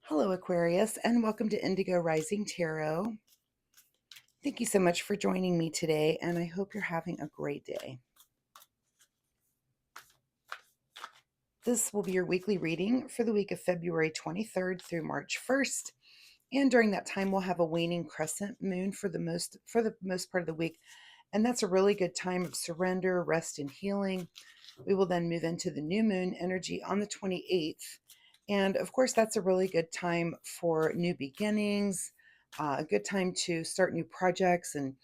Hello, Aquarius, and welcome to Indigo Rising Tarot. Thank you so much for joining me today, and I hope you're having a great day. This will be your weekly reading for the week of February 23rd through March 1st. And during that time, we'll have a waning crescent moon for the most part of the week. And that's a really good time of surrender, rest, and healing. We will then move into the new moon energy on the 28th. And of course, that's a really good time for new beginnings, a good time to start new projects and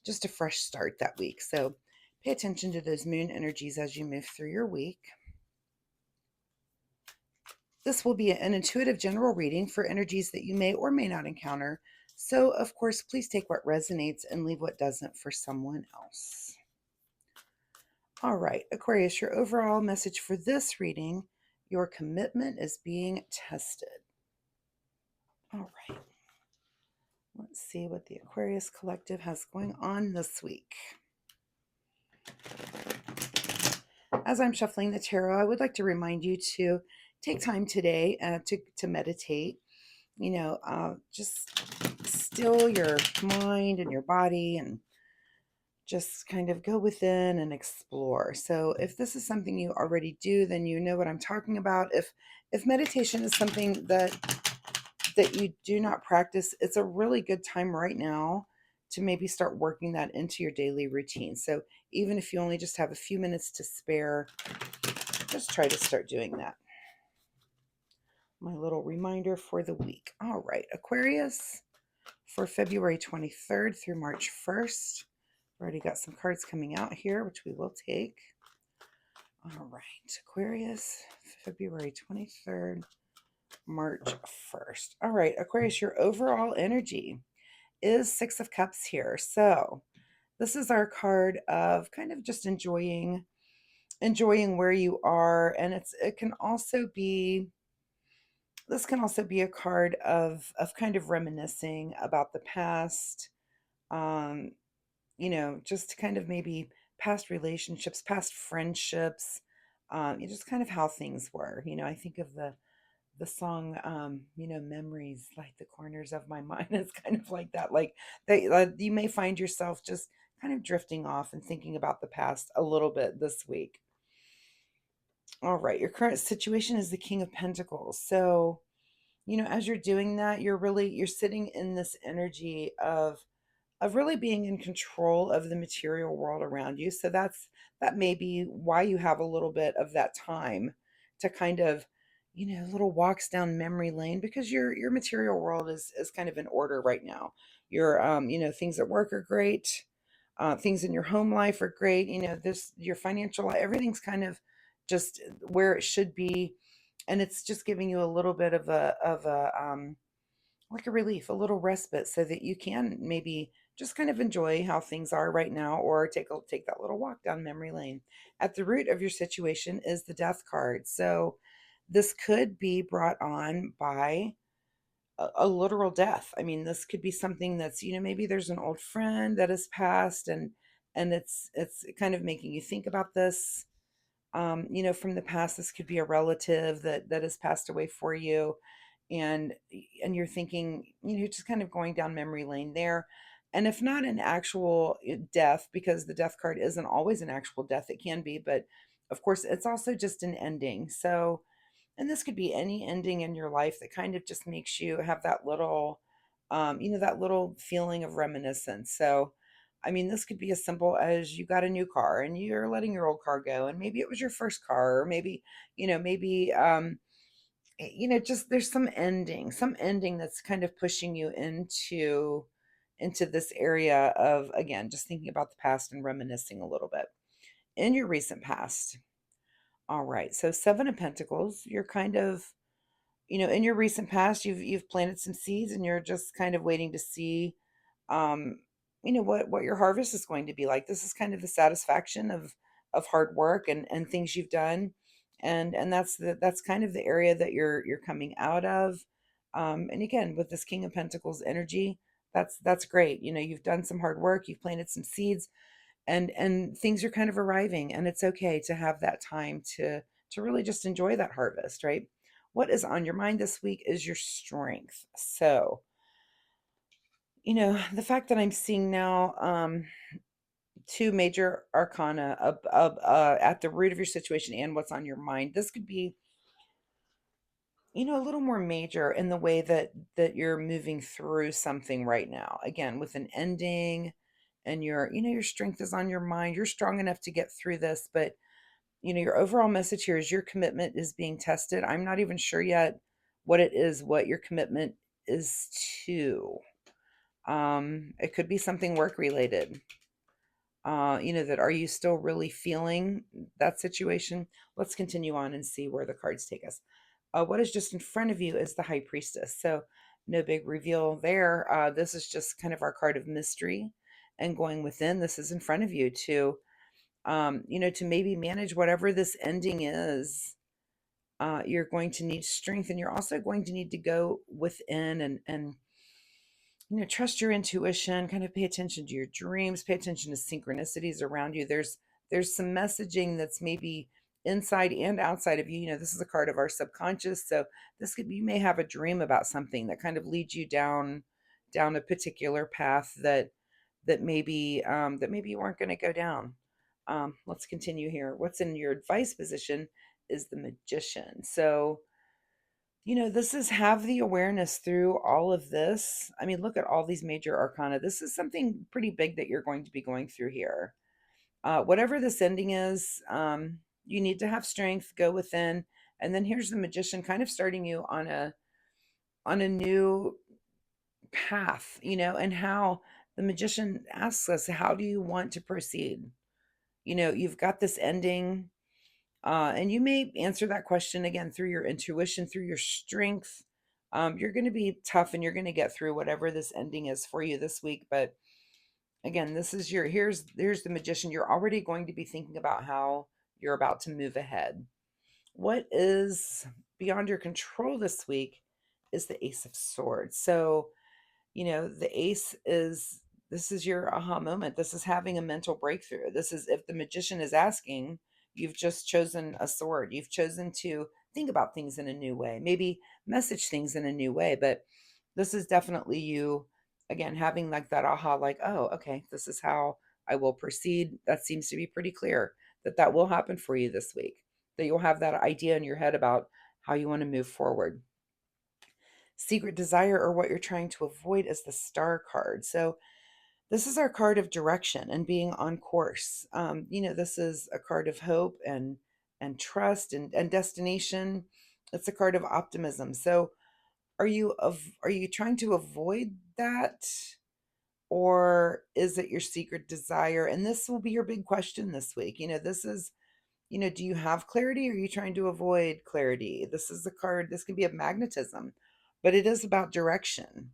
just a fresh start that week. So pay attention to those moon energies as you move through your week. This will be an intuitive general reading for energies that you may or may not encounter. So, of course, please take what resonates and leave what doesn't for someone else. All right, Aquarius, your overall message for this reading: your commitment is being tested. All right, let's see what the Aquarius Collective has going on this week. As I'm shuffling the tarot, I would like to remind you to take time today to meditate. Just still your mind and your body and just kind of go within and explore. So if this is something you already do, then you know what I'm talking about. If meditation is something that you do not practice, it's a really good time right now to maybe start working that into your daily routine. So even if you only just have a few minutes to spare, just try to start doing that. My little reminder for the week. All right, Aquarius, for February 23rd through March 1st. Already got some cards coming out here, which we will take. All right, Aquarius, February 23rd, March 1st. All right, Aquarius, your overall energy is Six of Cups here. So this is our card of kind of just enjoying where you are. And it can also be, this can also be a card of kind of reminiscing about the past. Um, just kind of maybe past relationships, past friendships, just kind of how things were. I think of the song, memories like the corners of my mind. It's kind of like that. Like you may find yourself just kind of drifting off and thinking about the past a little bit this week. All right, your current situation is the King of Pentacles. So, as you're doing that, you're sitting in this energy of really being in control of the material world around you. So that may be why you have a little bit of that time to kind of, little walks down memory lane, because your material world is kind of in order right now. Your things at work are great. Things in your home life are great. Your financial life, everything's kind of just where it should be, and it's just giving you a little bit of a like a relief, a little respite, so that you can maybe just kind of enjoy how things are right now, or take that little walk down memory lane. At the root of your situation is the Death card. So this could be brought on by a literal death. I mean, this could be something that's, maybe there's an old friend that has passed, and it's kind of making you think about this. From the past. This could be a relative that has passed away for you, and you're thinking, just kind of going down memory lane there. And if not an actual death, because the Death card isn't always an actual death, it can be, but of course it's also just an ending. So, and this could be any ending in your life that kind of just makes you have that little, that little feeling of reminiscence. So, I mean, this could be as simple as you got a new car and you're letting your old car go, and maybe it was your first car, or maybe, just there's some ending that's kind of pushing you into this area of, again, just thinking about the past and reminiscing a little bit in your recent past. All right, so Seven of Pentacles, you're kind of, in your recent past, you've planted some seeds, and you're just kind of waiting to see, um, what your harvest is going to be like. This is kind of the satisfaction of hard work and things you've done, and that's kind of the area that you're coming out of. And again, with this King of Pentacles energy, that's great. You've done some hard work, you've planted some seeds, and things are kind of arriving, and it's okay to have that time to really just enjoy that harvest, right? what is on your mind this week is your strength. So, the fact that I'm seeing now two major arcana at the root of your situation and what's on your mind, this could be, a little more major in the way that you're moving through something right now. Again, with an ending, and your strength is on your mind. You're strong enough to get through this, but your overall message here is your commitment is being tested. I'm not even sure yet what it is, what your commitment is to. It could be something work related. That are you still really feeling that situation? Let's continue on and see where the cards take us. What is just in front of you is the High Priestess. So no big reveal there. This is just kind of our card of mystery and going within. This is in front of you to maybe manage whatever this ending is. You're going to need strength, and you're also going to need to go within and trust your intuition, kind of pay attention to your dreams, pay attention to synchronicities around you. There's some messaging that's maybe inside and outside of you. This is a card of our subconscious. So you may have a dream about something that kind of leads you down a particular path that maybe you weren't going to go down. Let's continue here. What's in your advice position is the Magician. So this is have the awareness through all of this. I mean, look at all these major arcana. This is something pretty big that you're going to be going through here. Whatever this ending is, you need to have strength, go within. And then here's the Magician kind of starting you on a new path, and how the Magician asks us, how do you want to proceed? You've got this ending. And you may answer that question again through your intuition, through your strength. You're going to be tough and you're going to get through whatever this ending is for you this week. But again, this is here's the Magician. You're already going to be thinking about how you're about to move ahead. What is beyond your control this week is the Ace of Swords. So the ace is this is your aha moment. This is having a mental breakthrough. This is if the Magician is asking, you've just chosen a sword. You've chosen to think about things in a new way, maybe message things in a new way. But this is definitely you, again, having like that aha, like, oh, okay, this is how I will proceed. That seems to be pretty clear that will happen for you this week, that you'll have that idea in your head about how you want to move forward. Secret desire, or what you're trying to avoid, is the Star card. So this is our card of direction and being on course. This is a card of hope and trust and destination. It's a card of optimism. So are you trying to avoid that, or is it your secret desire? And this will be your big question this week. This is, do you have clarity, or are you trying to avoid clarity? This is the card, this can be of magnetism, but it is about direction.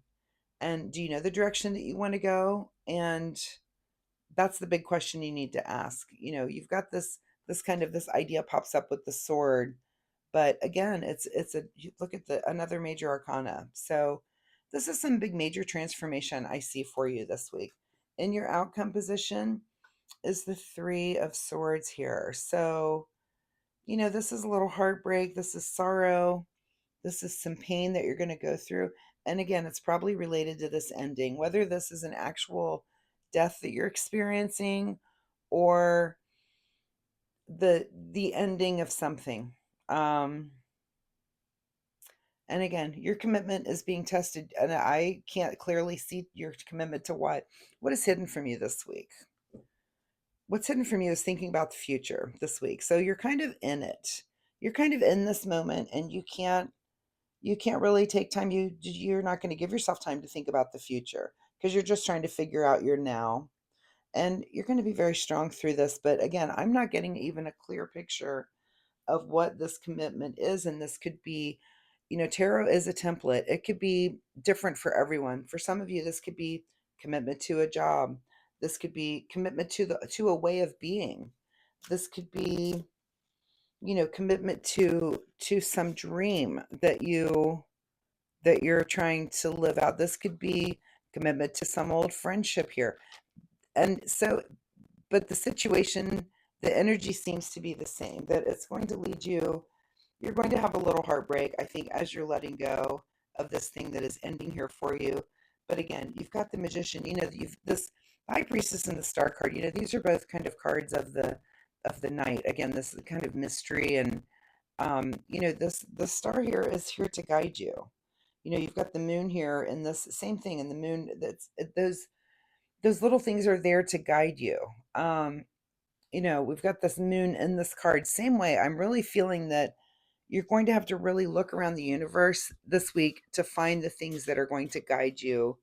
And do you know the direction that you want to go? And that's the big question you need to ask. You've got this kind of this idea pops up with the sword, but again, it's a you look at the another major arcana. So this is some big major transformation I see for you this week. In your outcome position is the Three of Swords here. So, this is a little heartbreak, this is sorrow, this is some pain that you're going to go through. And again, it's probably related to this ending, whether this is an actual death that you're experiencing or the ending of something. Um, and again, your commitment is being tested, and I can't clearly see your commitment to what. What is hidden from you this week? What's hidden from you is thinking about the future this week. So you're kind of in it. You're kind of in this moment, and you can't really take time. You're not going to give yourself time to think about the future because you're just trying to figure out your now. And you're going to be very strong through this. But again, I'm not getting even a clear picture of what this commitment is. And this could be, tarot is a template. It could be different for everyone. For some of you, this could be commitment to a job. This could be commitment to a way of being. This could be, commitment to some dream that you're trying to live out. This could be commitment to some old friendship here. And so, but the situation, the energy seems to be the same, that it's going to lead you you're going to have a little heartbreak, I think, as you're letting go of this thing that is ending here for you. But again, you've got the Magician. You've this High Priestess and the Star card. These are both kind of cards of the night. Again, this is kind of mystery, and this the star here is here to guide you. You've got the moon here, and this same thing, and the moon. Those little things are there to guide you. We've got this moon in this card. Same way, I'm really feeling that you're going to have to really look around the universe this week to find the things that are going to guide you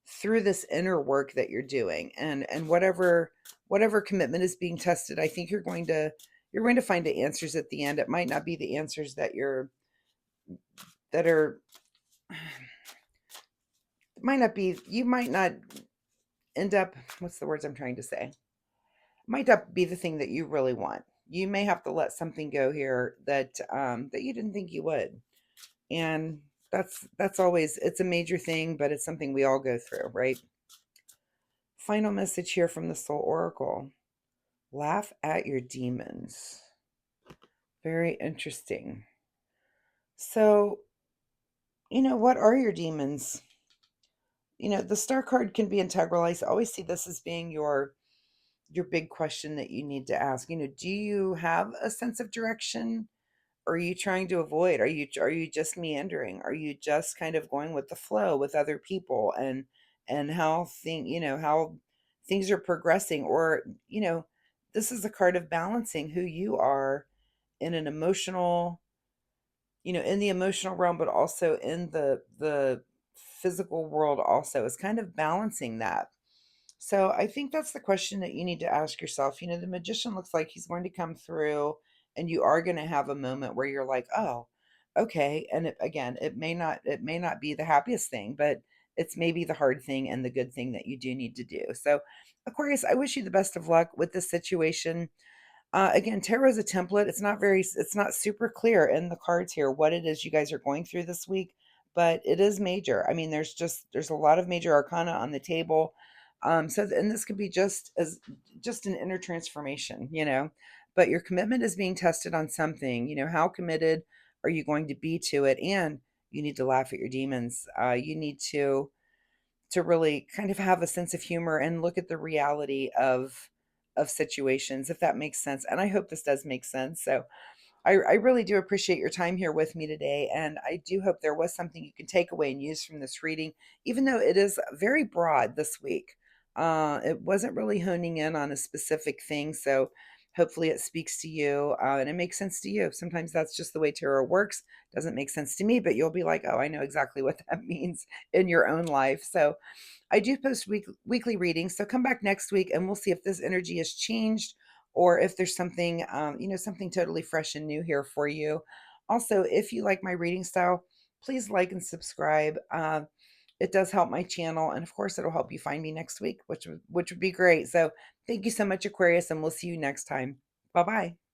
through this inner work that you're doing, and whatever commitment is being tested. I think you're going to find the answers at the end. It might not be the answers that are might not be you might not end up, what's the words I'm trying to say, might not be the thing that you really want. You may have to let something go here that you didn't think you would. And that's always, it's a major thing, but it's something we all go through, right? Final message here from the Soul Oracle. Laugh at your demons. Very interesting. So, what are your demons? The Star card can be integral. I always see this as being your big question that you need to ask. Do you have a sense of direction? Or are you trying to avoid? Are you just meandering? Are you just kind of going with the flow with other people, and how things are progressing? Or this is a card of balancing who you are in an emotional, in the emotional realm, but also in the physical world also. It's kind of balancing that. So I think that's the question that you need to ask yourself. The Magician looks like he's going to come through, and you are going to have a moment where you're like, "Oh, okay." And again, it may not be the happiest thing, but it's maybe the hard thing and the good thing that you do need to do. So, Aquarius, I wish you the best of luck with this situation. Again, tarot is a template. It's not super clear in the cards here what it is you guys are going through this week, but it is major. I mean, there's a lot of major arcana on the table. And this could be just an inner transformation. But your commitment is being tested on something. How committed are you going to be to it? And you need to laugh at your demons. You need to really kind of have a sense of humor and look at the reality of situations, if that makes sense. And I hope this does make sense. So I really do appreciate your time here with me today, and I do hope there was something you can take away and use from this reading, even though it is very broad this week. It wasn't really honing in on a specific thing, so hopefully it speaks to you, and it makes sense to you. Sometimes that's just the way tarot works. Doesn't make sense to me, but you'll be like, oh, I know exactly what that means in your own life. So I do post weekly readings, so come back next week and we'll see if this energy has changed, or if there's something, something totally fresh and new here for you. Also, if you like my reading style, please like and subscribe. It does help my channel, and of course, it'll help you find me next week, which would be great. So, thank you so much, Aquarius, and we'll see you next time. Bye bye.